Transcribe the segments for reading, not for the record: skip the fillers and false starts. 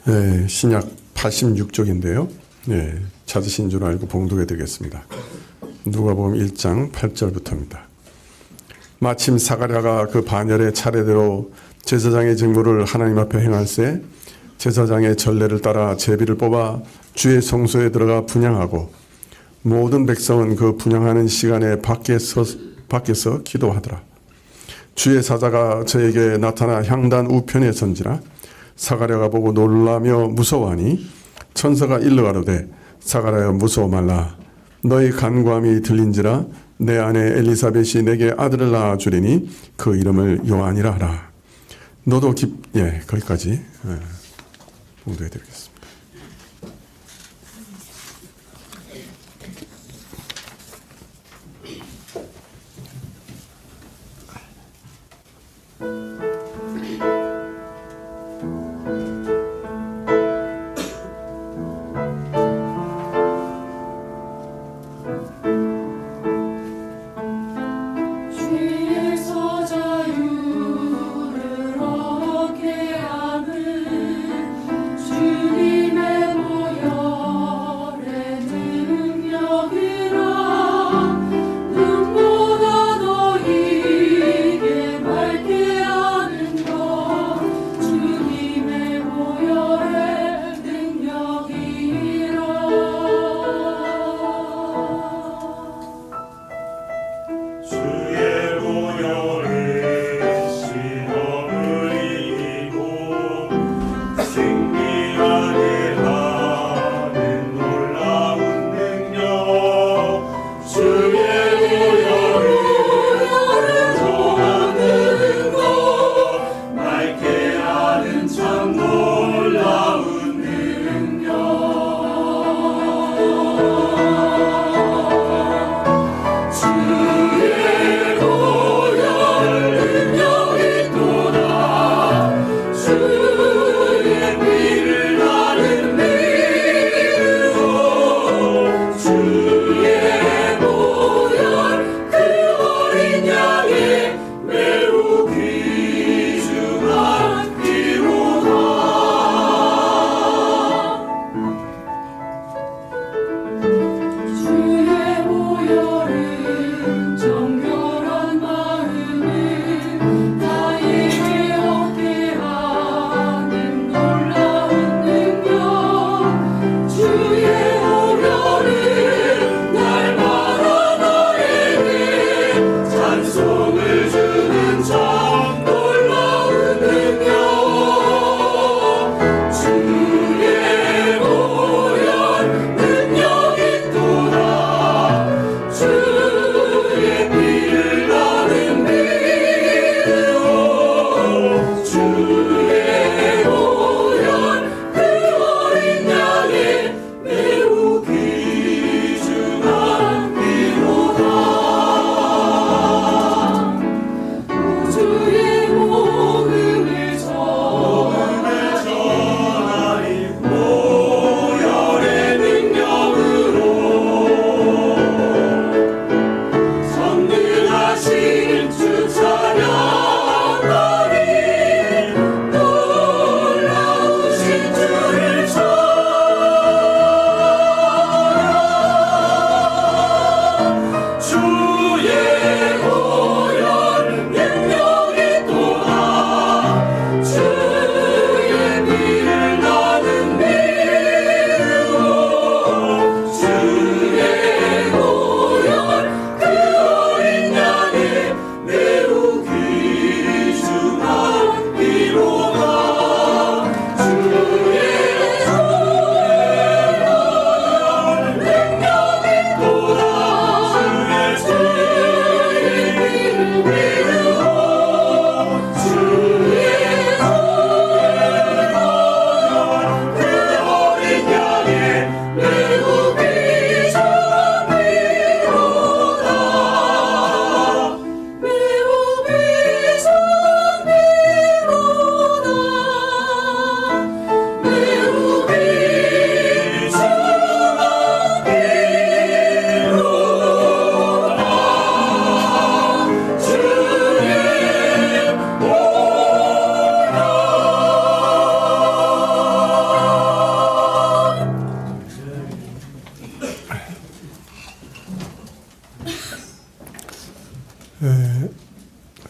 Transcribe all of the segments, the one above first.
네, 신약 86쪽인데요. 네, 찾으신 줄 알고 봉독해 드리겠습니다. 누가복음 1장 8절부터입니다. 마침 사가랴가 그 반열의 차례대로 제사장의 직무를 하나님 앞에 행할세 제사장의 전례를 따라 제비를 뽑아 주의 성소에 들어가 분향하고 모든 백성은 그 분향하는 시간에 밖에서 기도하더라. 주의 사자가 저에게 나타나 향단 우편에 선지라. 사가랴가 보고 놀라며 무서워하니 천사가 일러 가로되 사가랴여 무서워 말라. 너희 간구함이 들린지라. 내 아내 엘리사벳이 내게 아들을 낳아 주리니 그 이름을 요한이라 하라. 너도 거기까지 봉독해 드리겠습니다. 주의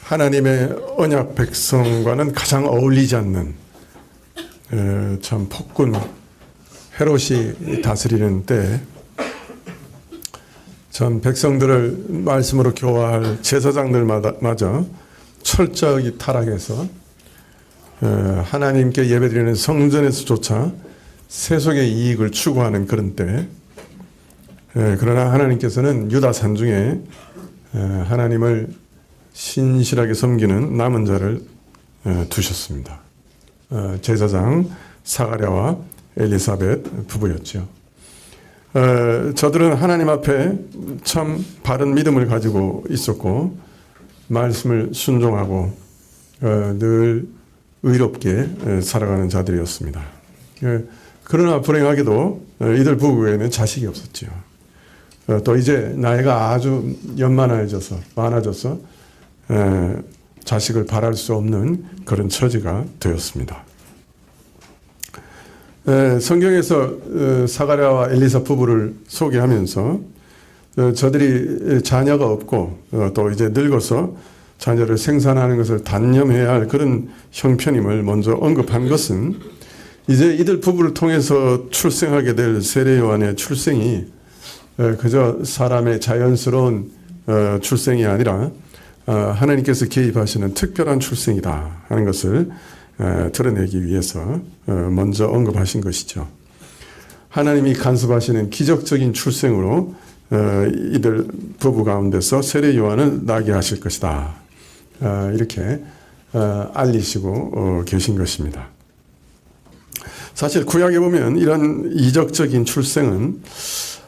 하나님의 언약 백성과는 가장 어울리지 않는 참 폭군 헤롯이 다스리는 때 전 백성들을 말씀으로 교화할 제사장들마저 철저히 타락해서 하나님께 예배드리는 성전에서조차 세속의 이익을 추구하는 그런 때, 그러나 하나님께서는 유다 산중에 하나님을 신실하게 섬기는 남은 자를 두셨습니다. 제사장 사가랴와 엘리사벳 부부였죠. 저들은 하나님 앞에 참 바른 믿음을 가지고 있었고 말씀을 순종하고 늘 의롭게 살아가는 자들이었습니다. 그러나 불행하게도 이들 부부에는 자식이 없었죠. 또 이제 나이가 아주 많아져서 자식을 바랄 수 없는 그런 처지가 되었습니다. 성경에서 사가랴와 엘리사 부부를 소개하면서 저들이 자녀가 없고 또 이제 늙어서 자녀를 생산하는 것을 단념해야 할 그런 형편임을 먼저 언급한 것은 이제 이들 부부를 통해서 출생하게 될 세례 요한의 출생이 그저 사람의 자연스러운 출생이 아니라 하나님께서 개입하시는 특별한 출생이다 하는 것을 드러내기 위해서 먼저 언급하신 것이죠. 하나님이 간섭하시는 기적적인 출생으로 이들 부부 가운데서 세례 요한을 나게 하실 것이다. 이렇게 알리시고 계신 것입니다. 사실 구약에 보면 이런 이적적인 출생은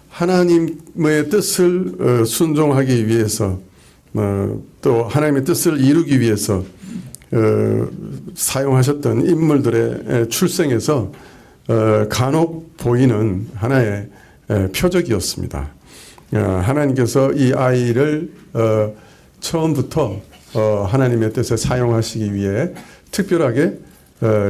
하나님의 뜻을 순종하기 위해서 또 하나님의 뜻을 이루기 위해서 사용하셨던 인물들의 출생에서 간혹 보이는 하나의 표적이었습니다. 하나님께서 이 아이를 처음부터 하나님의 뜻에 사용하시기 위해 특별하게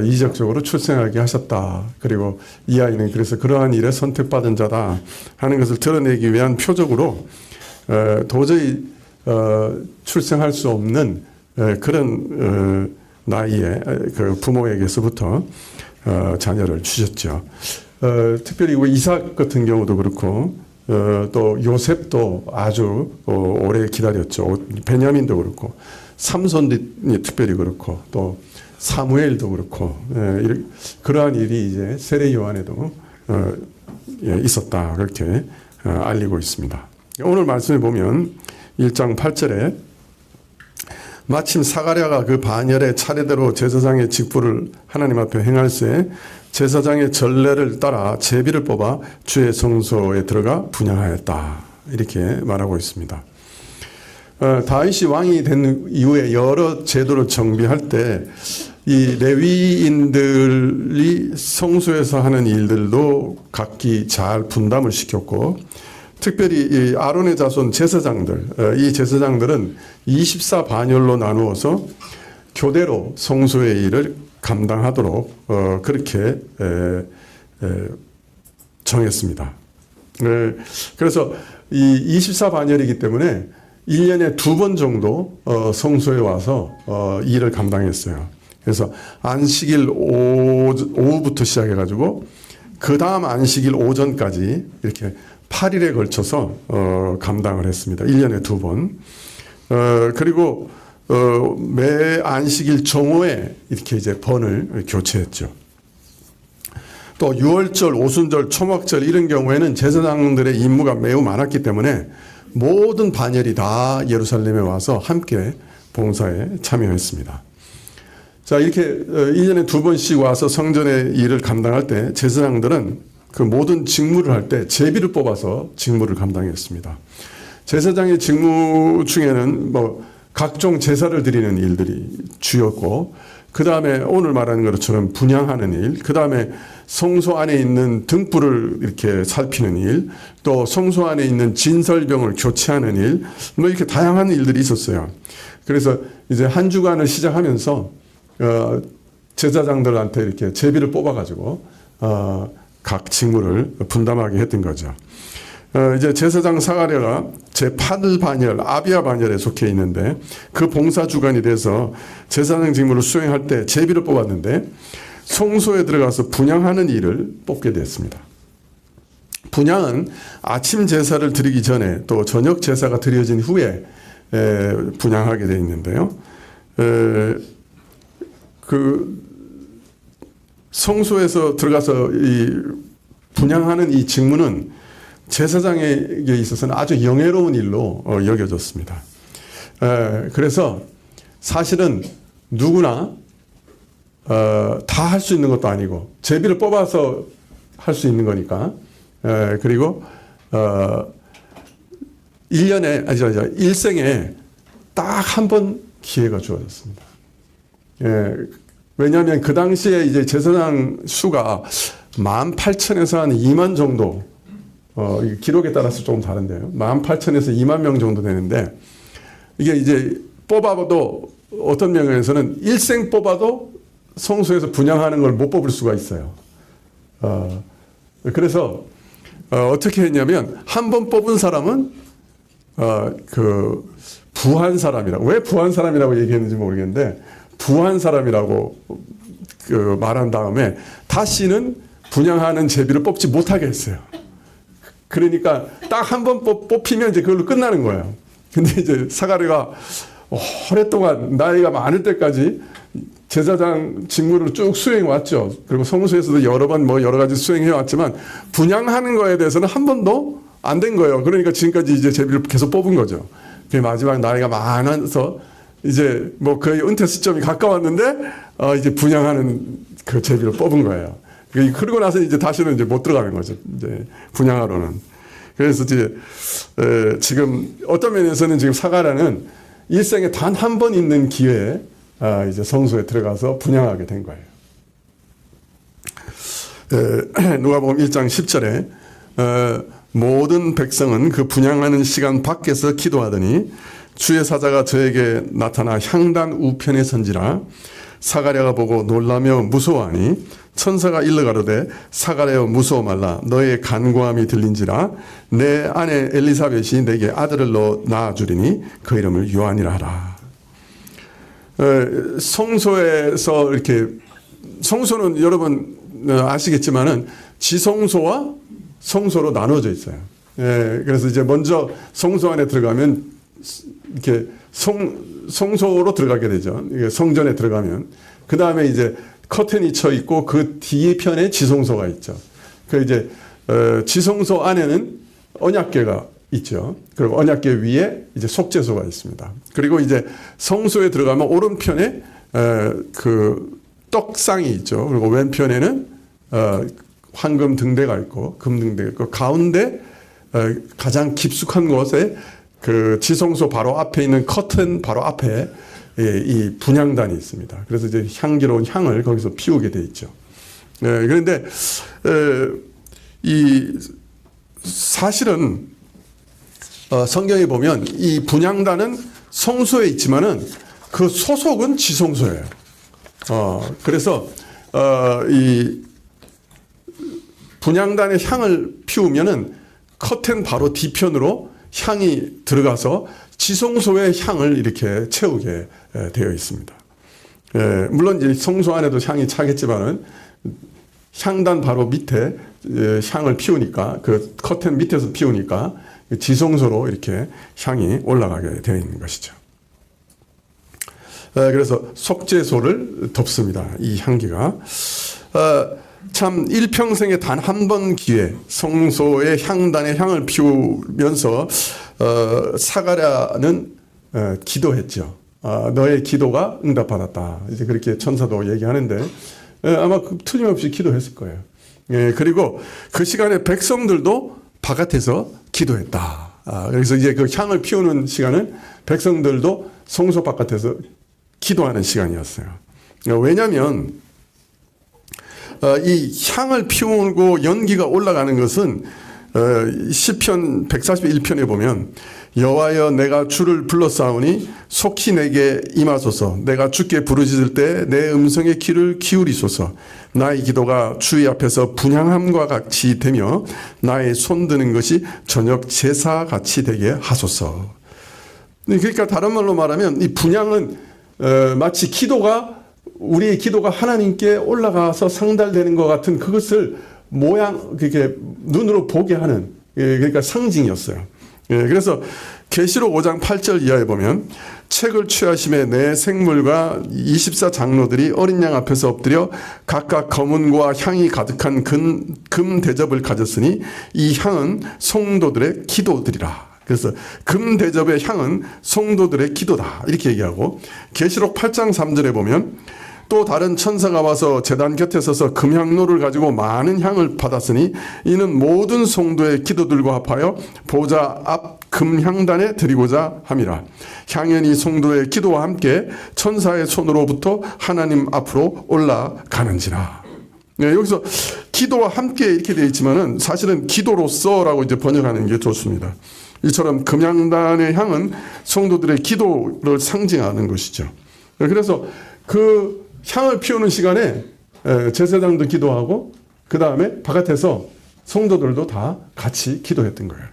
이적적으로 출생하게 하셨다. 그리고 이 아이는 그래서 그러한 일에 선택받은 자다 하는 것을 드러내기 위한 표적으로 도저히 출생할 수 없는 그런 나이에 그 부모에게서부터 자녀를 주셨죠. 특별히 이삭 같은 경우도 그렇고 또 요셉도 아주 오래 기다렸죠. 베냐민도 그렇고 삼손이 특별히 그렇고 또 사무엘도 그렇고 그러한 일이 이제 세례 요한에도 있었다 그렇게 알리고 있습니다. 오늘 말씀에 보면 1장 8절에 마침 사가랴가 그 반열의 차례대로 제사장의 직분을 하나님 앞에 행할새 제사장의 전례를 따라 제비를 뽑아 주의 성소에 들어가 분향하였다. 이렇게 말하고 있습니다. 다윗이 왕이 된 이후에 여러 제도를 정비할 때 이 레위인들이 성소에서 하는 일들도 각기 잘 분담을 시켰고 특별히 이 아론의 자손 제사장들, 이 제사장들은 24반열로 나누어서 교대로 성소의 일을 감당하도록 그렇게 정했습니다. 그래서 이 24반열이기 때문에 1년에 2번 정도 성소에 와서 일을 감당했어요. 그래서 안식일 오후부터 시작해가지고 그 다음 안식일 오전까지 이렇게 8일에 걸쳐서 감당을 했습니다. 1년에 2번. 그리고 매 안식일 정오에 이렇게 이제 번을 교체했죠. 또 유월절, 오순절, 초막절 이런 경우에는 제사장들의 임무가 매우 많았기 때문에 모든 반열이 다 예루살렘에 와서 함께 봉사에 참여했습니다. 자, 이렇게 1년에 2번씩 와서 성전의 일을 감당할 때 제사장들은 그 모든 직무를 할 때 제비를 뽑아서 직무를 감당했습니다. 제사장의 직무 중에는 각종 제사를 드리는 일들이 주였고 그 다음에 오늘 말하는 것처럼 분향하는 일, 그 다음에 성소 안에 있는 등불을 이렇게 살피는 일, 또 성소 안에 있는 진설병을 교체하는 일, 이렇게 다양한 일들이 있었어요. 그래서 이제 한 주간을 시작하면서 제사장들한테 이렇게 제비를 뽑아가지고 각 직무를 분담하게 했던 거죠. 이제 제사장 사가랴가 제8 반열 아비야 반열에 속해 있는데 그 봉사 주관이 돼서 제사장 직무를 수행할 때 제비를 뽑았는데 성소에 들어가서 분향하는 일을 뽑게 됐습니다. 분향은 아침 제사를 드리기 전에 또 저녁 제사가 드려진 후에 분향하게 되어 있는데요. 그 성소에서 들어가서 이 분향하는 이 직무는 제사장에게 있어서는 아주 영예로운 일로 여겨졌습니다. 그래서 사실은 누구나 다 할 수 있는 것도 아니고 제비를 뽑아서 할 수 있는 거니까. 그리고 1년에 일생에 딱 한 번 기회가 주어졌습니다. 왜냐하면 그 당시에 이제 제사장 수가 18,000에서 한 2만 정도, 기록에 따라서 조금 다른데요. 18,000에서 2만 명 정도 되는데, 이게 이제 뽑아도 어떤 면에서는 일생 뽑아도 성소에서 분향하는 걸 못 뽑을 수가 있어요. 그래서 어떻게 했냐면 한 번 뽑은 사람은 그 부한 사람이라고, 왜 부한 사람이라고 얘기했는지 모르겠는데 부한 사람이라고 그 말한 다음에 다시는 분향하는 제비를 뽑지 못하게 했어요. 그러니까 딱 한 번 뽑히면 이제 그걸로 끝나는 거예요. 근데 이제 사가랴가 오랫동안 나이가 많을 때까지 제사장 직무를 쭉 수행해 왔죠. 그리고 성소에서도 여러 번 뭐 여러 가지 수행해 왔지만 분향하는 거에 대해서는 한 번도 안 된 거예요. 그러니까 지금까지 이제 제비를 계속 뽑은 거죠. 마지막 나이가 많아서 이제 뭐 거의 은퇴 시점이 가까웠는데 이제 분향하는 그 제비를 뽑은 거예요. 그러고 나서 이제 다시는 이제 못 들어가는 거죠. 이제 분향하러는. 그래서 이제 지금 어떤 면에서는 지금 사가랴는 일생에 단 한 번 있는 기회에 이제 성소에 들어가서 분향하게 된 거예요. 누가복음 1장 10절에 모든 백성은 그 분향하는 시간 밖에서 기도하더니 주의 사자가 저에게 나타나 향단 우편에 선지라. 사가랴가 보고 놀라며 무서워하니 천사가 일러 가로되 사가랴여 무서워 말라. 너의 간구함이 들린지라. 내 아내 엘리사벳이 내게 아들을 낳아주리니 그 이름을 요한이라 하라. 성소에서 이렇게, 성소는 여러분 아시겠지만은 지성소와 성소로 나눠져 있어요. 그래서 이제 먼저 성소 안에 들어가면 이렇게 성소로 들어가게 되죠. 성전에 들어가면. 그 다음에 이제 커튼이 쳐 있고 그 뒤편에 지성소가 있죠. 그 이제 지성소 안에는 언약궤가 있죠. 그리고 언약궤 위에 이제 속죄소가 있습니다. 그리고 이제 성소에 들어가면 오른편에 그 떡상이 있죠. 그리고 왼편에는 황금 등대가 있고 금 등대가 있고 가운데 가장 깊숙한 곳에 그 지성소 바로 앞에 있는 커튼 바로 앞에 이 분향단이 있습니다. 그래서 이제 향기로운 향을 거기서 피우게 돼 있죠. 그런데 이 사실은 성경에 보면 이 분향단은 성소에 있지만은 그 소속은 지성소예요. 그래서 이 분향단의 향을 피우면은 커튼 바로 뒤편으로 향이 들어가서 지성소의 향을 이렇게 채우게 되어 있습니다. 물론 이제 성소 안에도 향이 차겠지만은 향단 바로 밑에 향을 피우니까 그 커튼 밑에서 피우니까 지성소로 이렇게 향이 올라가게 되어 있는 것이죠. 그래서 속죄소를 덮습니다. 이 향기가. 참 일평생에 단 한 번 기회 성소의 향단의 향을 피우면서 사가랴는 기도했죠. 너의 기도가 응답받았다. 이제 그렇게 천사도 얘기하는데 아마 틀림없이 기도했을 거예요. 그리고 그 시간에 백성들도 바깥에서 기도했다. 그래서 이제 그 향을 피우는 시간은 백성들도 성소 바깥에서 기도하는 시간이었어요. 왜냐하면 이 향을 피우고 연기가 올라가는 것은 시편 141편에 보면 여호와여 내가 주를 불렀사오니 속히 내게 임하소서. 내가 주께 부르짖을 때 내 음성에 귀를 기울이소서. 나의 기도가 주의 앞에서 분향함과 같이 되며 나의 손드는 것이 저녁 제사같이 되게 하소서. 그러니까 다른 말로 말하면 이 분향은 마치 우리의 기도가 하나님께 올라가서 상달되는 것 같은 그것을 그렇게 눈으로 보게 하는, 그러니까 상징이었어요. 그래서 계시록 5장 8절 이하에 보면 책을 취하심에 내 생물과 24장로들이 어린 양 앞에서 엎드려 각각 검은과 향이 가득한 금 대접을 가졌으니 이 향은 성도들의 기도들이라. 그래서 금 대접의 향은 성도들의 기도다 이렇게 얘기하고, 계시록 8장 3절에 보면 또 다른 천사가 와서 제단 곁에 서서 금향로를 가지고 많은 향을 받았으니 이는 모든 성도의 기도들과 합하여 보좌 앞 금향단에 드리고자 함이라. 향연이 성도의 기도와 함께 천사의 손으로부터 하나님 앞으로 올라가는지라. 여기서 기도와 함께 이렇게 되어 있지만은 사실은 기도로서라고 이제 번역하는 게 좋습니다. 이처럼 금향단의 향은 성도들의 기도를 상징하는 것이죠. 그래서 그 향을 피우는 시간에 제사장도 기도하고 그 다음에 바깥에서 성도들도 다 같이 기도했던 거예요.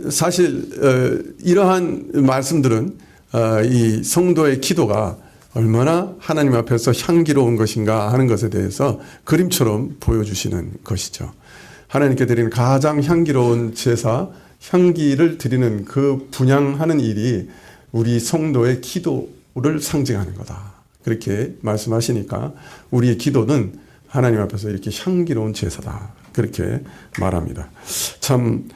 사실 이러한 말씀들은 이 성도의 기도가 얼마나 하나님 앞에서 향기로운 것인가 하는 것에 대해서 그림처럼 보여주시는 것이죠. 하나님께 드리는 가장 향기로운 제사, 향기를 드리는 그 분향하는 일이 우리 성도의 기도를 상징하는 거다. 그렇게 말씀하시니까 우리의 기도는 하나님 앞에서 이렇게 향기로운 제사다. 그렇게 말합니다. 참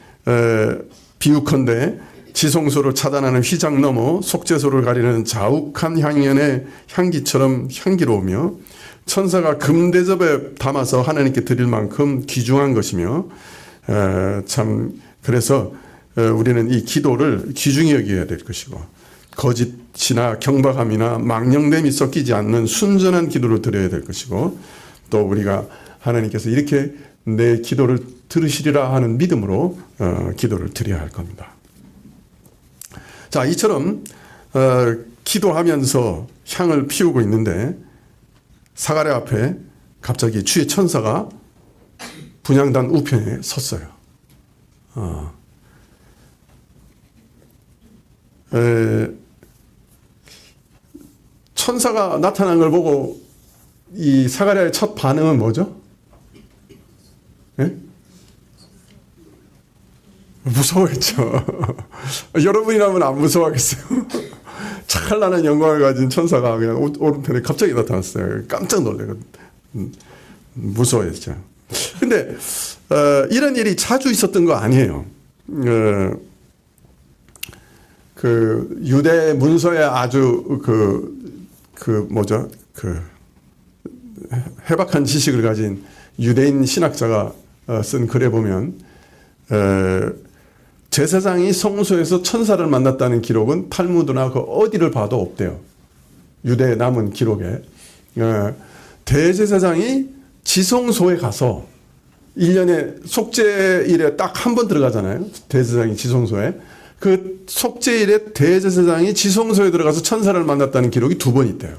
비유컨대 지성소를 차단하는 휘장 너머 속죄소를 가리는 자욱한 향연의 향기처럼 향기로우며 천사가 금대접에 담아서 하나님께 드릴 만큼 귀중한 것이며 참 그래서 우리는 이 기도를 귀중히 여겨야 될 것이고 거짓이나 경박함이나 망령됨이 섞이지 않는 순전한 기도를 드려야 될 것이고 또 우리가 하나님께서 이렇게 내 기도를 들으시리라 하는 믿음으로 기도를 드려야 할 겁니다. 자, 이처럼 기도하면서 향을 피우고 있는데 사가랴 앞에 갑자기 주의 천사가 분향단 우편에 섰어요. 천사가 나타난 걸 보고 이 사가랴의 첫 반응은 뭐죠? 예? 무서워했죠. 여러분이라면 안 무서워하겠어요? 찬란한 영광을 가진 천사가 그냥 오른편에 갑자기 나타났어요. 깜짝 놀래고 무서워했죠. 근데 이런 일이 자주 있었던 거 아니에요. 그 유대 문서에 아주 해박한 지식을 가진 유대인 신학자가 쓴 글에 보면 제사장이 성소에서 천사를 만났다는 기록은 탈무드나 그 어디를 봐도 없대요. 유대에 남은 기록에. 대제사장이 지성소에 가서 1년에 속죄일에 딱 한 번 들어가잖아요. 대제사장이 지성소에. 그 속죄일에 대제사장이 지성소에 들어가서 천사를 만났다는 기록이 2번 있대요.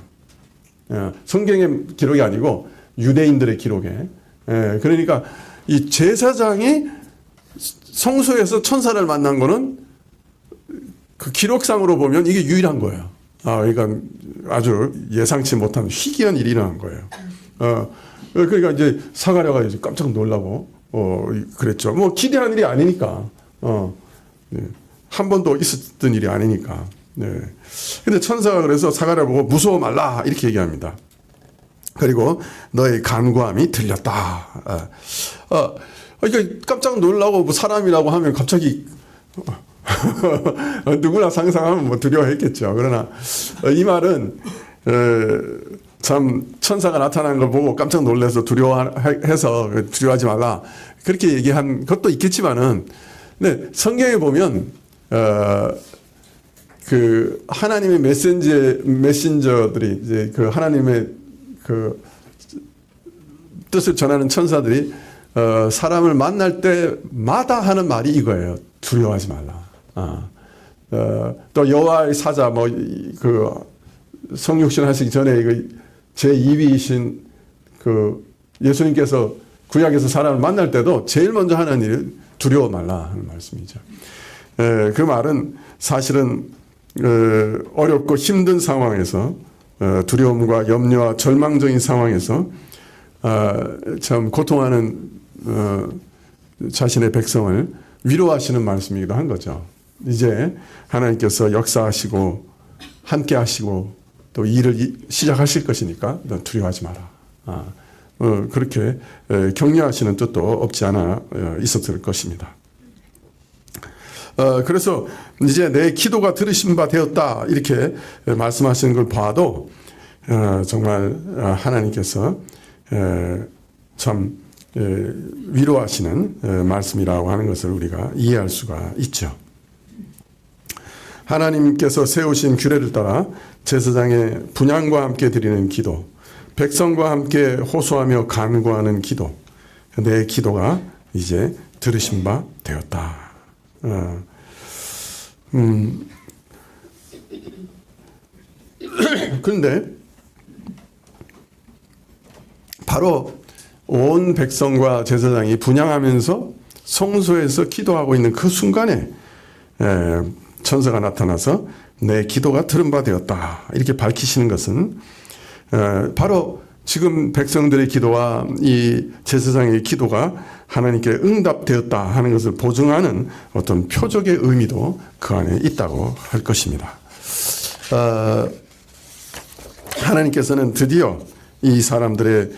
성경의 기록이 아니고 유대인들의 기록에. 그러니까 이 제사장이 성소에서 천사를 만난 거는 그 기록상으로 보면 이게 유일한 거예요. 그러니까 아주 예상치 못한 희귀한 일이 일어난 거예요. 그러니까 이제 사가랴가 이제 깜짝 놀라고 그랬죠. 뭐 기대한 일이 아니니까. 네. 한 번도 있었던 일이 아니니까. 네. 근데 천사가 그래서 사가랴 보고 무서워 말라 이렇게 얘기합니다. 그리고 너의 간구함이 들렸다. 그러니까 깜짝 놀라고 뭐 사람이라고 하면 갑자기 누구나 상상하면 뭐 두려워했겠죠. 그러나 이 말은 참 천사가 나타난 걸 보고 깜짝 놀라서 두려워해서 두려워하지 말라 그렇게 얘기한 것도 있겠지만은, 근데 성경에 보면 그 하나님의 메신저들이 이제 그 하나님의 그 뜻을 전하는 천사들이 사람을 만날 때마다 하는 말이 이거예요. 두려워하지 말라. 또 여호와의 사자 그 성육신 하시기 전에 제 2위이신 그 예수님께서 구약에서 사람을 만날 때도 제일 먼저 하는 일이 두려워 말라 하는 말씀이죠. 그 말은 사실은 어렵고 힘든 상황에서 두려움과 염려와 절망적인 상황에서 참 고통하는 자신의 백성을 위로하시는 말씀이기도 한 거죠. 이제 하나님께서 역사하시고 함께 하시고 또 일을 시작하실 것이니까 너 두려워하지 마라. 그렇게 격려하시는 뜻도 없지 않아 있었을 것입니다. 그래서 이제 내 기도가 들으신 바 되었다 이렇게 말씀하시는 걸 봐도 정말 하나님께서 참 위로하시는 말씀이라고 하는 것을 우리가 이해할 수가 있죠. 하나님께서 세우신 규례를 따라 제사장의 분향과 함께 드리는 기도, 백성과 함께 호소하며 간구하는 기도, 내 기도가 이제 들으신 바 되었다. 그런데 바로 온 백성과 제사장이 분향하면서 성소에서 기도하고 있는 그 순간에 천사가 나타나서 내 기도가 들은 바 되었다 이렇게 밝히시는 것은 바로 지금 백성들의 기도와 이 제사장의 기도가 하나님께 응답되었다 하는 것을 보증하는 어떤 표적의 의미도 그 안에 있다고 할 것입니다. 하나님께서는 드디어 이 사람들의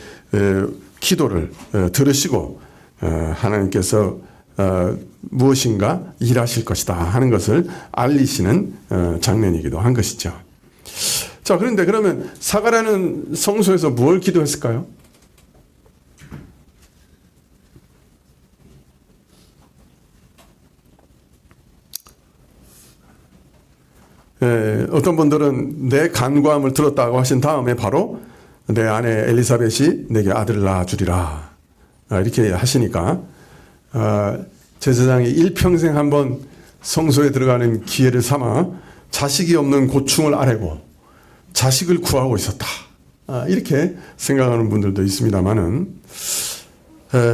기도를 들으시고 하나님께서 무엇인가 일하실 것이다 하는 것을 알리시는 장면이기도 한 것이죠. 자, 그런데 그러면 사가랴는 성소에서 뭘 기도했을까요? 어떤 분들은 내 간구함을 들었다고 하신 다음에 바로 내 아내 엘리사벳이 내게 아들을 낳아주리라 이렇게 하시니까 제사장이 일평생 한번 성소에 들어가는 기회를 삼아 자식이 없는 고충을 아뢰고 자식을 구하고 있었다 이렇게 생각하는 분들도 있습니다만은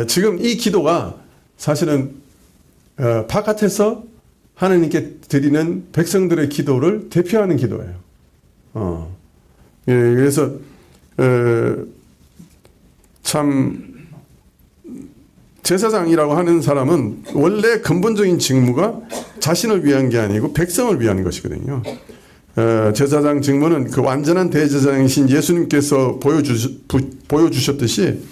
지금 이 기도가 사실은 바깥에서 하나님께 드리는 백성들의 기도를 대표하는 기도예요. 그래서 참 제사장이라고 하는 사람은 원래 근본적인 직무가 자신을 위한 게 아니고 백성을 위한 것이거든요. 제사장 직무는 그 완전한 대제사장이신 예수님께서 보여주셨듯이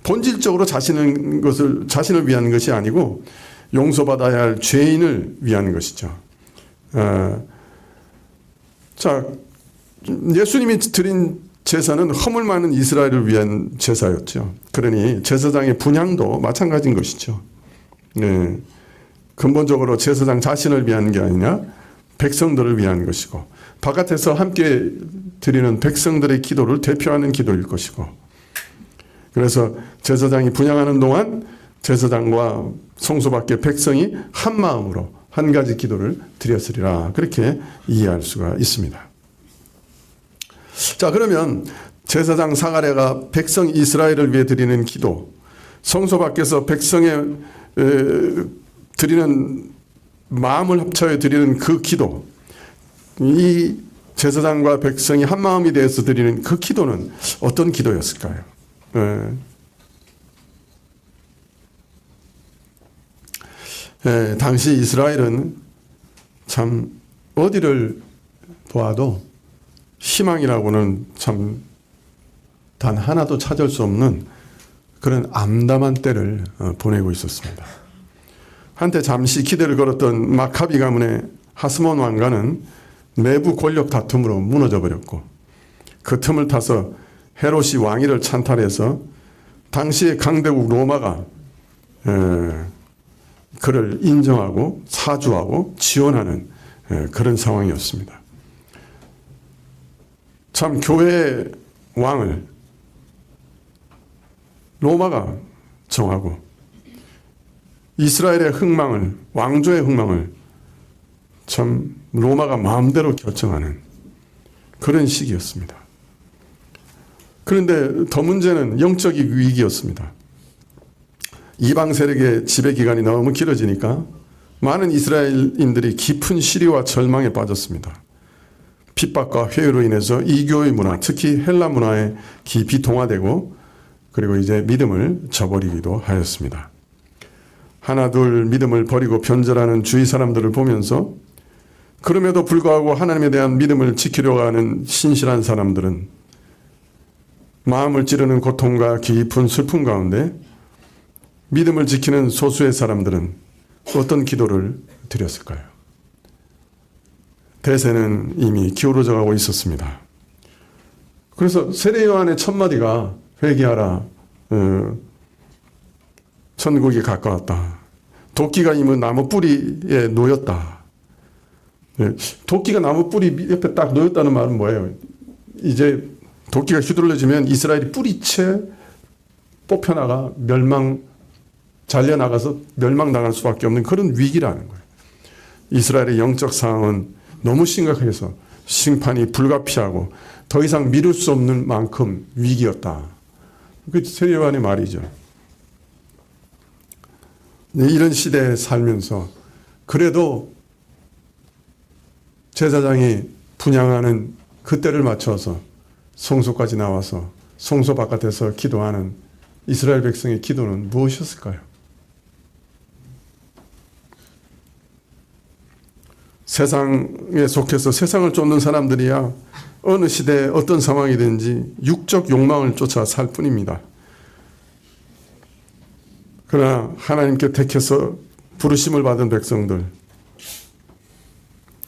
본질적으로 자신을 위한 것이 아니고 용서받아야 할 죄인을 위한 것이죠. 자, 예수님이 드린 제사는 허물 많은 이스라엘을 위한 제사였죠. 그러니 제사장의 분향도 마찬가지인 것이죠. 네. 근본적으로 제사장 자신을 위한 게 아니냐, 백성들을 위한 것이고, 바깥에서 함께 드리는 백성들의 기도를 대표하는 기도일 것이고, 그래서 제사장이 분향하는 동안 제사장과 성소 밖의 백성이 한 마음으로 한 가지 기도를 드렸으리라. 그렇게 이해할 수가 있습니다. 자, 그러면 제사장 사가랴가 백성 이스라엘을 위해 드리는 기도, 성소 밖에서 백성의 드리는 마음을 합쳐서 드리는 그 기도, 이 제사장과 백성이 한 마음이 되어서 드리는 그 기도는 어떤 기도였을까요? 당시 이스라엘은 참 어디를 보아도 희망이라고는 참 단 하나도 찾을 수 없는 그런 암담한 때를 보내고 있었습니다. 한때 잠시 기대를 걸었던 마카비 가문의 하스몬 왕가는 내부 권력 다툼으로 무너져 버렸고, 그 틈을 타서 헤롯이 왕위를 찬탈해서 당시의 강대국 로마가 그를 인정하고 사주하고 지원하는 그런 상황이었습니다. 참 교회의 왕을 로마가 정하고 이스라엘의 흥망을, 왕조의 흥망을 참 로마가 마음대로 결정하는 그런 시기였습니다. 그런데 더 문제는 영적 위기였습니다. 이방 세력의 지배 기간이 너무 길어지니까 많은 이스라엘인들이 깊은 시리와 절망에 빠졌습니다. 핍박과 회유로 인해서 이교의 문화, 특히 헬라 문화에 깊이 동화되고 그리고 이제 믿음을 저버리기도 하였습니다. 하나둘 믿음을 버리고 변절하는 주위 사람들을 보면서 그럼에도 불구하고 하나님에 대한 믿음을 지키려고 하는 신실한 사람들은 마음을 찌르는 고통과 깊은 슬픔 가운데 믿음을 지키는 소수의 사람들은 어떤 기도를 드렸을까요? 대세는 이미 기울어져 가고 있었습니다. 그래서 세례 요한의 첫 마디가 회개하라, 천국이 가까웠다. 도끼가 이미 나무 뿌리에 놓였다. 도끼가 나무 뿌리 옆에 딱 놓였다는 말은 뭐예요? 이제 도끼가 휘둘러지면 이스라엘이 뿌리채 뽑혀나가 잘려나가서 멸망당할 수밖에 없는 그런 위기라는 거예요. 이스라엘의 영적 상황은 너무 심각해서 심판이 불가피하고 더 이상 미룰 수 없는 만큼 위기였다. 그 세례 요한의 말이죠. 이런 시대에 살면서 그래도 제사장이 분향하는 그때를 맞춰서 성소까지 나와서 성소 바깥에서 기도하는 이스라엘 백성의 기도는 무엇이었을까요? 세상에 속해서 세상을 쫓는 사람들이야 어느 시대에 어떤 상황이든지 육적 욕망을 쫓아 살 뿐입니다. 그러나 하나님께 택해서 부르심을 받은 백성들,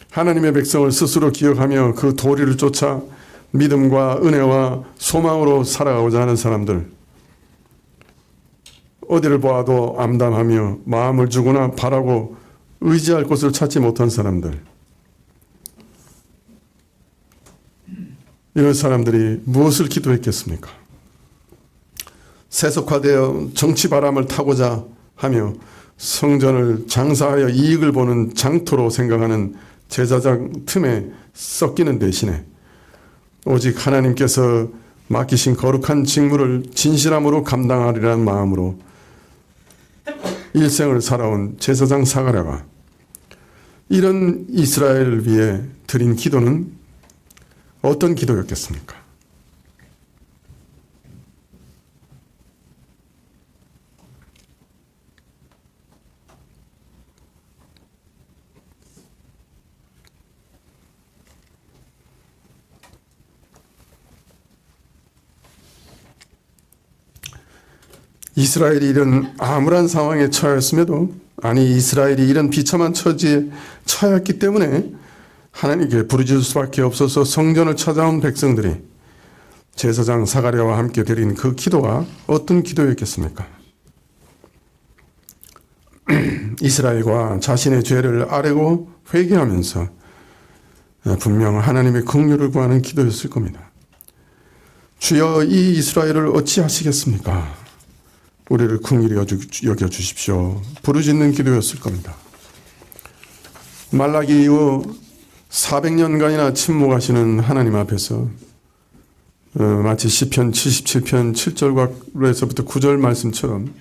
하나님의 백성을 스스로 기억하며 그 도리를 쫓아 믿음과 은혜와 소망으로 살아가고자 하는 사람들, 어디를 보아도 암담하며 마음을 주거나 바라고 의지할 곳을 찾지 못한 사람들, 이런 사람들이 무엇을 기도했겠습니까? 세속화되어 정치 바람을 타고자 하며 성전을 장사하여 이익을 보는 장터로 생각하는 제사장 틈에 섞이는 대신에 오직 하나님께서 맡기신 거룩한 직무를 진실함으로 감당하리라는 마음으로 일생을 살아온 제사장 사가랴가 이런 이스라엘을 위해 드린 기도는 어떤 기도였겠습니까? 이스라엘이 이런 암울한 상황에 처했음에도, 이스라엘이 이런 비참한 처지에 처했기 때문에 하나님께 부르짖을 수밖에 없어서 성전을 찾아온 백성들이 제사장 사가랴와 함께 드린 그 기도가 어떤 기도였겠습니까? 이스라엘과 자신의 죄를 아뢰고 회개하면서 분명 하나님의 긍휼을 구하는 기도였을 겁니다. 주여, 이 이스라엘을 어찌하시겠습니까? 우리를 긍휼히 여겨주십시오. 부르짖는 기도였을 겁니다. 말라기 이후 400년간이나 침묵하시는 하나님 앞에서 마치 시편 77편 7절에서부터 9절 말씀처럼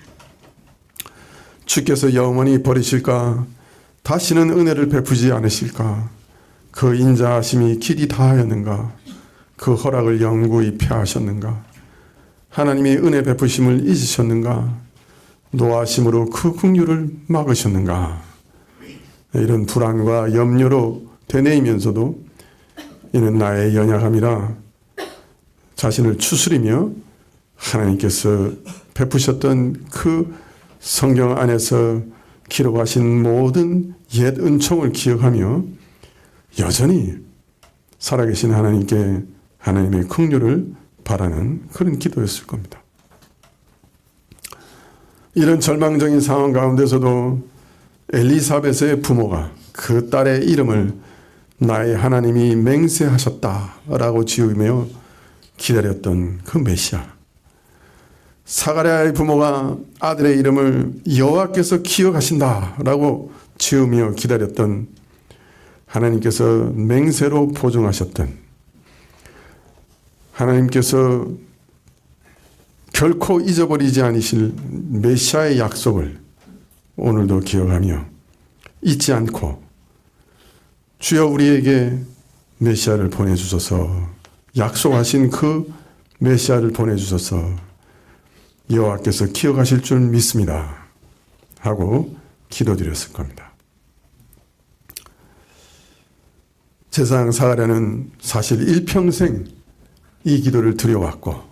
주께서 영원히 버리실까? 다시는 은혜를 베푸지 않으실까? 그 인자하심이 길이 다하였는가? 그 허락을 영구히 폐하셨는가? 하나님의 은혜 베푸심을 잊으셨는가? 노하심으로 그 긍휼을 막으셨는가? 이런 불안과 염려로 되뇌이면서도 이는 나의 연약함이라 자신을 추스리며 하나님께서 베푸셨던 그 성경 안에서 기록하신 모든 옛 은총을 기억하며 여전히 살아계신 하나님께 하나님의 긍휼을 바라는 그런 기도였을 겁니다. 이런 절망적인 상황 가운데서도 엘리사벳의 부모가 그 딸의 이름을 나의 하나님이 맹세하셨다라고 지으며 기다렸던 그 메시아. 사가랴의 부모가 아들의 이름을 여호와께서 기억하신다라고 지으며 기다렸던, 하나님께서 맹세로 보증하셨던, 하나님께서 결코 잊어버리지 않으실 메시아의 약속을 오늘도 기억하며 잊지 않고, 주여 우리에게 메시아를 보내주소서, 약속하신 그 메시아를 보내주소서, 여호와께서 기억하실 줄 믿습니다 하고 기도드렸을 겁니다. 제사장 사가랴는 사실 일평생 이 기도를 드려왔고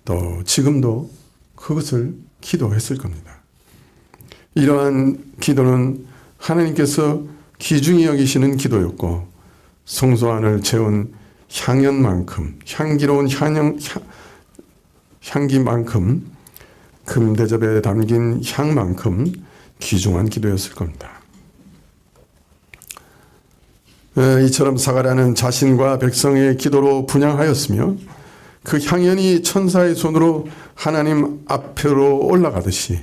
또 지금도 그것을 기도했을 겁니다. 이러한 기도는 하나님께서 귀중히 여기시는 기도였고, 성소 안을 채운 향연만큼, 향기로운 향기만큼, 금대접에 담긴 향만큼 귀중한 기도였을 겁니다. 이처럼 사가랴는 자신과 백성의 기도로 분향하였으며, 그 향연이 천사의 손으로 하나님 앞으로 올라가듯이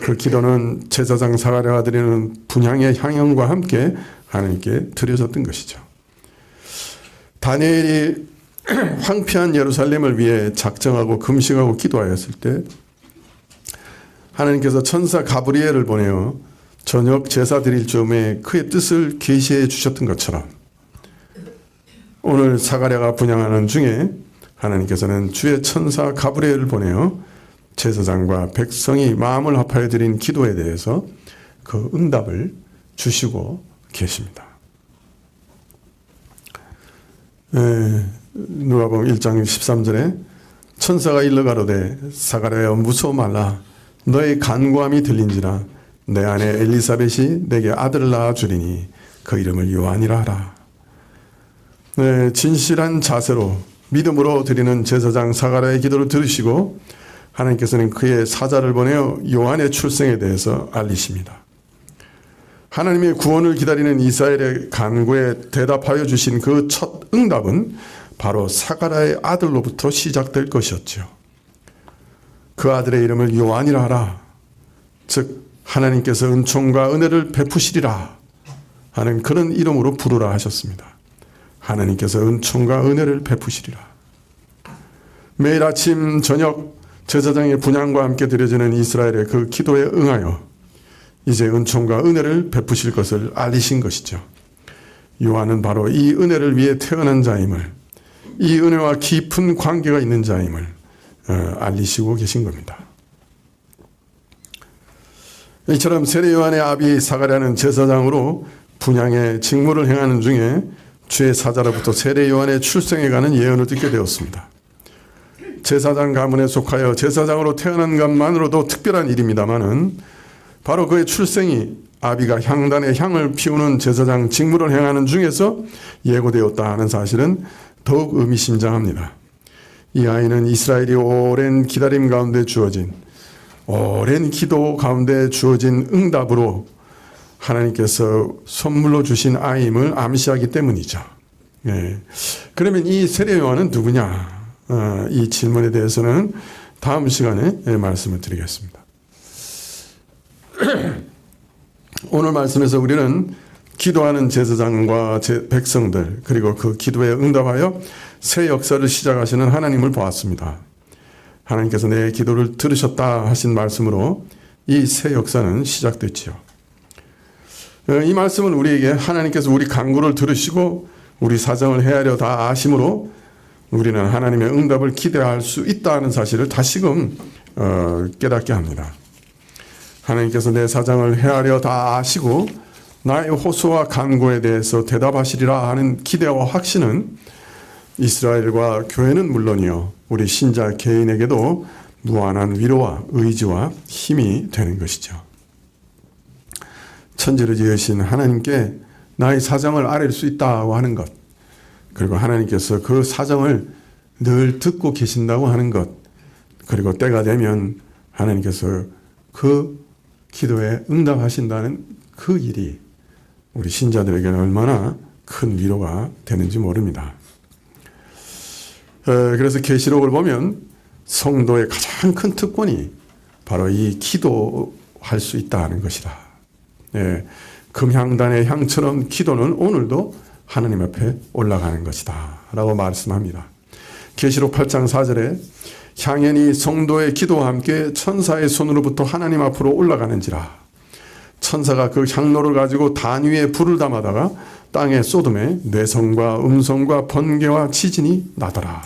그 기도는 제사장 사가랴가 드리는 분향의 향연과 함께 하나님께 드려졌던 것이죠. 다니엘이 황폐한 예루살렘을 위해 작정하고 금식하고 기도하였을 때 하나님께서 천사 가브리엘을 보내어 저녁 제사 드릴 즈음에 그의 뜻을 계시해 주셨던 것처럼, 오늘 사가랴가 분향하는 중에 하나님께서는 주의 천사 가브리엘을 보내어 제사장과 백성이 마음을 합하여 드린 기도에 대해서 그 응답을 주시고 계십니다. 누가복음 1장 13절에 천사가 일러 가로되 사가랴여 무서워 말라, 너의 간구함이 들린지라 내 아내 엘리사벳이 내게 아들을 낳아 주리니 그 이름을 요한이라 하라. 진실한 자세로 믿음으로 드리는 제사장 사가랴의 기도를 들으시고 하나님께서는 그의 사자를 보내어 요한의 출생에 대해서 알리십니다. 하나님의 구원을 기다리는 이스라엘의 간구에 대답하여 주신 그 첫 응답은 바로 사가랴의 아들로부터 시작될 것이었죠. 그 아들의 이름을 요한이라 하라. 즉 하나님께서 은총과 은혜를 베푸시리라 하는 그런 이름으로 부르라 하셨습니다. 하나님께서 은총과 은혜를 베푸시리라. 매일 아침 저녁 제사장의 분향과 함께 드려지는 이스라엘의 그 기도에 응하여 이제 은총과 은혜를 베푸실 것을 알리신 것이죠. 요한은 바로 이 은혜를 위해 태어난 자임을, 이 은혜와 깊은 관계가 있는 자임을 알리시고 계신 겁니다. 이처럼 세례 요한의 아비 사가랴는 제사장으로 분향의 직무를 행하는 중에 주의 사자로부터 세례 요한의 출생에 관한 예언을 듣게 되었습니다. 제사장 가문에 속하여 제사장으로 태어난 것만으로도 특별한 일입니다마는 바로 그의 출생이 아비가 향단에 향을 피우는 제사장 직무를 행하는 중에서 예고되었다 하는 사실은 더욱 의미심장합니다. 이 아이는 이스라엘이 오랜 기다림 가운데 주어진, 오랜 기도 가운데 주어진 응답으로 하나님께서 선물로 주신 아이임을 암시하기 때문이죠. 그러면 이 세례 요한은 누구냐? 이 질문에 대해서는 다음 시간에 말씀을 드리겠습니다. 오늘 말씀에서 우리는 기도하는 제사장과 백성들, 그리고 그 기도에 응답하여 새 역사를 시작하시는 하나님을 보았습니다. 하나님께서 내 기도를 들으셨다 하신 말씀으로 이 새 역사는 시작됐지요. 이 말씀은 우리에게 하나님께서 우리 간구를 들으시고 우리 사정을 헤아려 다 아심으로 우리는 하나님의 응답을 기대할 수 있다는 사실을 다시금 깨닫게 합니다. 하나님께서 내 사정을 헤아려 다 아시고 나의 호소와 간구에 대해서 대답하시리라 하는 기대와 확신은 이스라엘과 교회는 물론이요, 우리 신자 개인에게도 무한한 위로와 의지와 힘이 되는 것이죠. 천지를 지으신 하나님께 나의 사정을 아뢰 수 있다고 하는 것, 그리고 하나님께서 그 사정을 늘 듣고 계신다고 하는 것, 그리고 때가 되면 하나님께서 그 기도에 응답하신다는 그 일이 우리 신자들에게는 얼마나 큰 위로가 되는지 모릅니다. 그래서 계시록을 보면 성도의 가장 큰 특권이 바로 이 기도할 수 있다는 것이다. 예, 금향단의 향처럼 기도는 오늘도 하나님 앞에 올라가는 것이다 라고 말씀합니다. 계시록 8장 4절에 향연이 성도의 기도와 함께 천사의 손으로부터 하나님 앞으로 올라가는지라. 천사가 그 향로를 가지고 단 위에 불을 담아다가 땅에 쏟음에 내성과 음성과 번개와 지진이 나더라.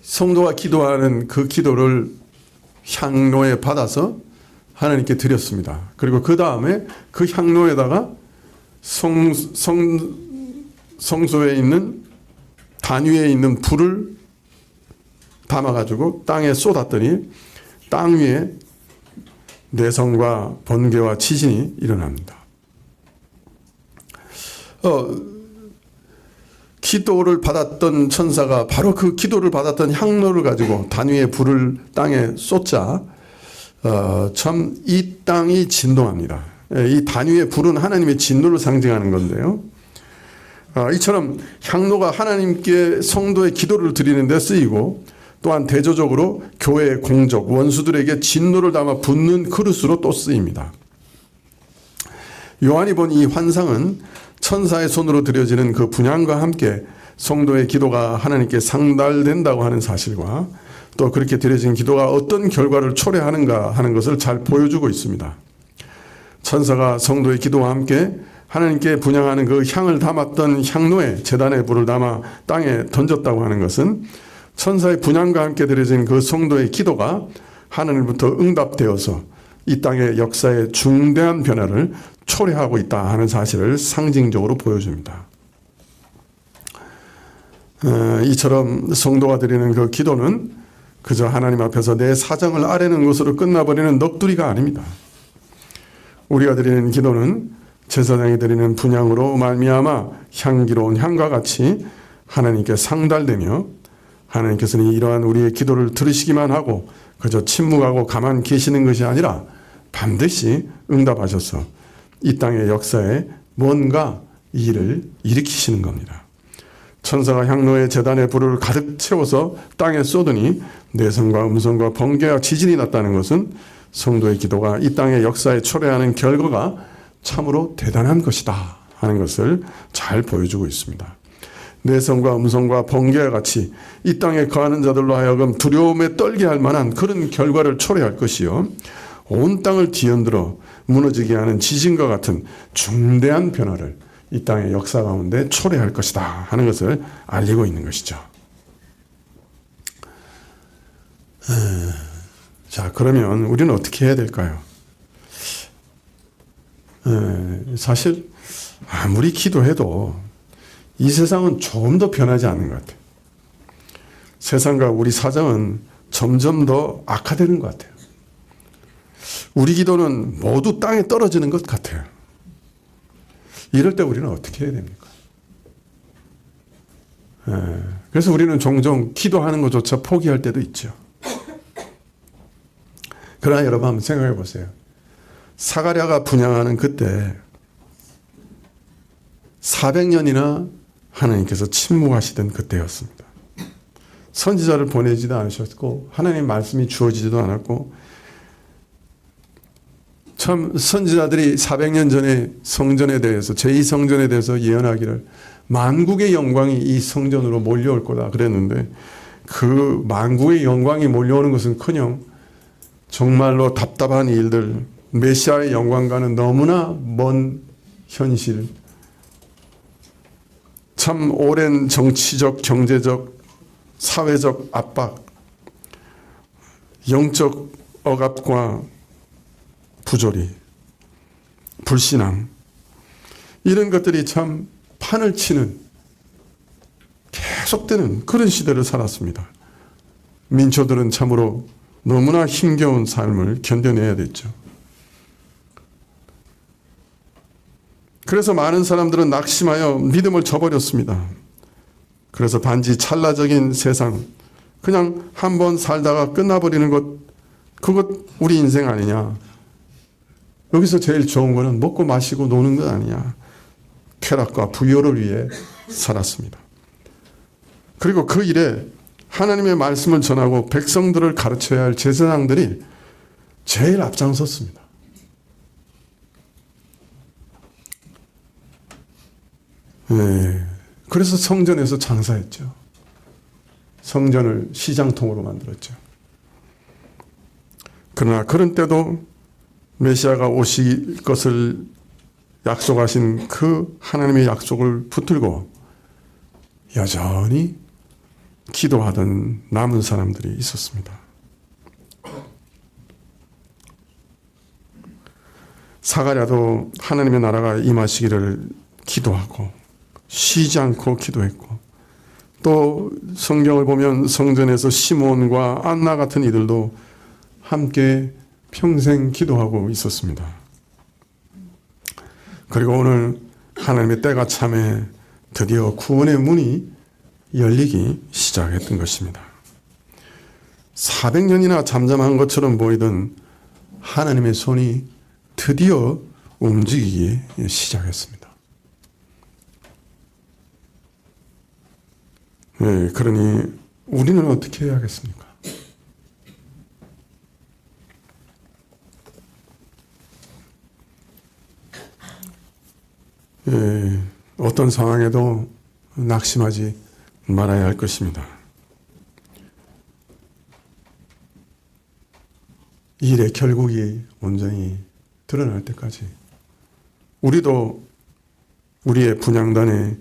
성도가 기도하는 그 기도를 향로에 받아서 하나님께 드렸습니다. 그리고 그 다음에 그 향로에다가 성소에 있는 단 위에 있는 불을 담아가지고 땅에 쏟았더니 땅 위에 내성과 번개와 지진이 일어납니다. 기도를 받았던 천사가 바로 그 기도를 받았던 향로를 가지고 단 위에 불을 땅에 쏟자 참 이 땅이 진동합니다. 이 단 위에 불은 하나님의 진노를 상징하는 건데요. 이처럼 향로가 하나님께 성도의 기도를 드리는 데 쓰이고 또한 대조적으로 교회의 공적, 원수들에게 진노를 담아 붓는 그릇으로 또 쓰입니다. 요한이 본 이 환상은 천사의 손으로 드려지는 그 분향과 함께 성도의 기도가 하나님께 상달된다고 하는 사실과 또 그렇게 드려진 기도가 어떤 결과를 초래하는가 하는 것을 잘 보여주고 있습니다. 천사가 성도의 기도와 함께 하나님께 분향하는 그 향을 담았던 향로에 제단의 불을 담아 땅에 던졌다고 하는 것은 천사의 분향과 함께 드려진 그 성도의 기도가 하나님부터 응답되어서 이 땅의 역사에 중대한 변화를 초래하고 있다 하는 사실을 상징적으로 보여줍니다. 이처럼 성도가 드리는 그 기도는 그저 하나님 앞에서 내 사정을 아뢰는 것으로 끝나버리는 넋두리가 아닙니다. 우리가 드리는 기도는 제사장이 드리는 분향으로 말미암아 향기로운 향과 같이 하나님께 상달되며 하나님께서는 이러한 우리의 기도를 들으시기만 하고 그저 침묵하고 가만 계시는 것이 아니라 반드시 응답하셔서 이 땅의 역사에 뭔가 일을 일으키시는 겁니다. 천사가 향로의 제단의 불을 가득 채워서 땅에 쏟으니 내성과 음성과 번개와 지진이 났다는 것은 성도의 기도가 이 땅의 역사에 초래하는 결과가 참으로 대단한 것이다 하는 것을 잘 보여주고 있습니다. 내성과 음성과 번개와 같이 이 땅에 거하는 자들로 하여금 두려움에 떨게 할 만한 그런 결과를 초래할 것이요 온 땅을 뒤흔들어 무너지게 하는 지진과 같은 중대한 변화를 이 땅의 역사 가운데 초래할 것이다 하는 것을 알리고 있는 것이죠. 자, 그러면 우리는 어떻게 해야 될까요? 사실 아무리 기도해도 이 세상은 조금 더 변하지 않는 것 같아요. 세상과 우리 사정은 점점 더 악화되는 것 같아요. 우리 기도는 모두 땅에 떨어지는 것 같아요. 이럴 때 우리는 어떻게 해야 됩니까? 그래서 우리는 종종 기도하는 것조차 포기할 때도 있죠. 그러나 여러분 한번 생각해 보세요. 사가랴가 분향하는 그때 400년이나 하나님께서 침묵하시던 그때였습니다. 선지자를 보내지도 않으셨고 하나님 말씀이 주어지지도 않았고 참 선지자들이 400년 전에 성전에 대해서 제2성전에 대해서 예언하기를 만국의 영광이 이 성전으로 몰려올 거다 그랬는데 그 만국의 영광이 몰려오는 것은커녕 정말로 답답한 일들 메시아의 영광과는 너무나 먼 현실 참 오랜 정치적 경제적 사회적 압박 영적 억압과 부조리, 불신앙 이런 것들이 참 판을 치는 계속되는 그런 시대를 살았습니다. 민초들은 참으로 너무나 힘겨운 삶을 견뎌내야 됐죠. 그래서 많은 사람들은 낙심하여 믿음을 저버렸습니다. 그래서 단지 찰나적인 세상, 그냥 한번 살다가 끝나버리는 것, 그것 우리 인생 아니냐. 여기서 제일 좋은 거는 먹고 마시고 노는 것 아니냐. 쾌락과 부여를 위해 살았습니다. 그리고 그 일에 하나님의 말씀을 전하고 백성들을 가르쳐야 할 제사장들이 제일 앞장섰습니다. 네. 그래서 성전에서 장사했죠. 성전을 시장통으로 만들었죠. 그러나 그런 때도 메시아가 오실 것을 약속하신 그 하나님의 약속을 붙들고 여전히 기도하던 남은 사람들이 있었습니다. 사가랴도 하나님의 나라가 임하시기를 기도하고 쉬지 않고 기도했고, 또 성경을 보면 성전에서 시므온과 안나 같은 이들도 함께 평생 기도하고 있었습니다. 그리고 오늘 하나님의 때가 참에 드디어 구원의 문이 열리기 시작했던 것입니다. 400년이나 잠잠한 것처럼 보이던 하나님의 손이 드디어 움직이기 시작했습니다. 네, 그러니 우리는 어떻게 해야겠습니까? 네, 어떤 상황에도 낙심하지 말아야 할 것입니다. 일의 결국이 온전히 드러날 때까지 우리도 우리의 분향단에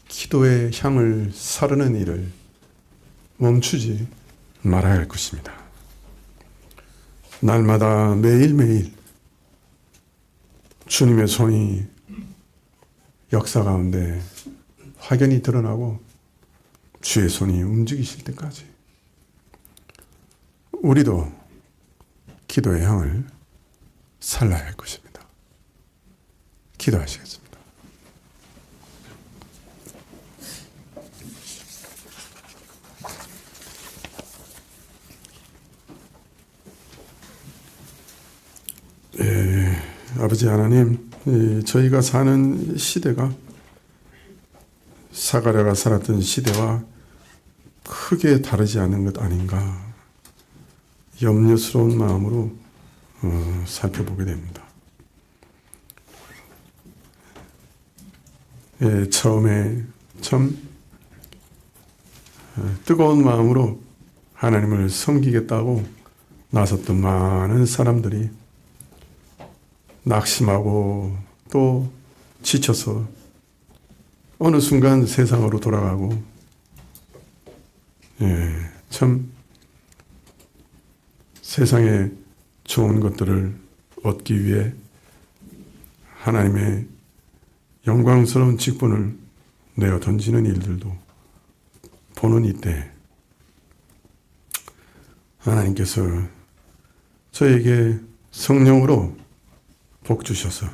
기도의 향을 사르는 일을 멈추지 말아야 할 것입니다. 날마다 매일매일 주님의 손이 역사 가운데 확연히 드러나고 주의 손이 움직이실 때까지 우리도 기도의 향을 살라야 할 것입니다. 기도하시겠습니다. 아버지 하나님, 저희가 사는 시대가 사가랴가 살았던 시대와 크게 다르지 않은 것 아닌가 염려스러운 마음으로 살펴보게 됩니다. 처음에 참 뜨거운 마음으로 하나님을 섬기겠다고 나섰던 많은 사람들이 낙심하고 또 지쳐서 어느 순간 세상으로 돌아가고, 참 세상에 좋은 것들을 얻기 위해 하나님의 영광스러운 직분을 내어 던지는 일들도 보는 이때 하나님께서 저에게 성령으로 복 주셔서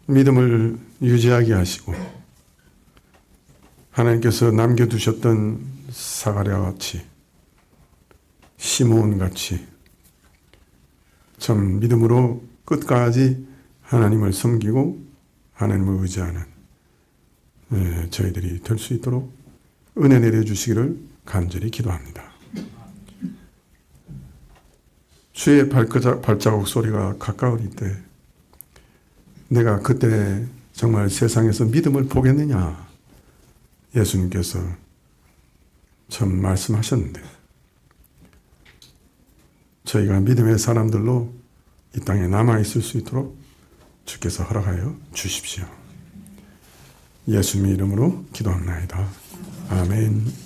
믿음을 유지하게 하시고 하나님께서 남겨두셨던 사가랴 같이 시므온 같이 참 믿음으로 끝까지 하나님을 섬기고 하나님을 의지하는 저희들이 될 수 있도록 은혜 내려주시기를 간절히 기도합니다. 주의 발자국 소리가 가까우리 때 내가 그때 정말 세상에서 믿음을 보겠느냐, 예수님께서 참 말씀하셨는데 저희가 믿음의 사람들로 이 땅에 남아있을 수 있도록 주께서 허락하여 주십시오. 예수님의 이름으로 기도합나이다. 아멘.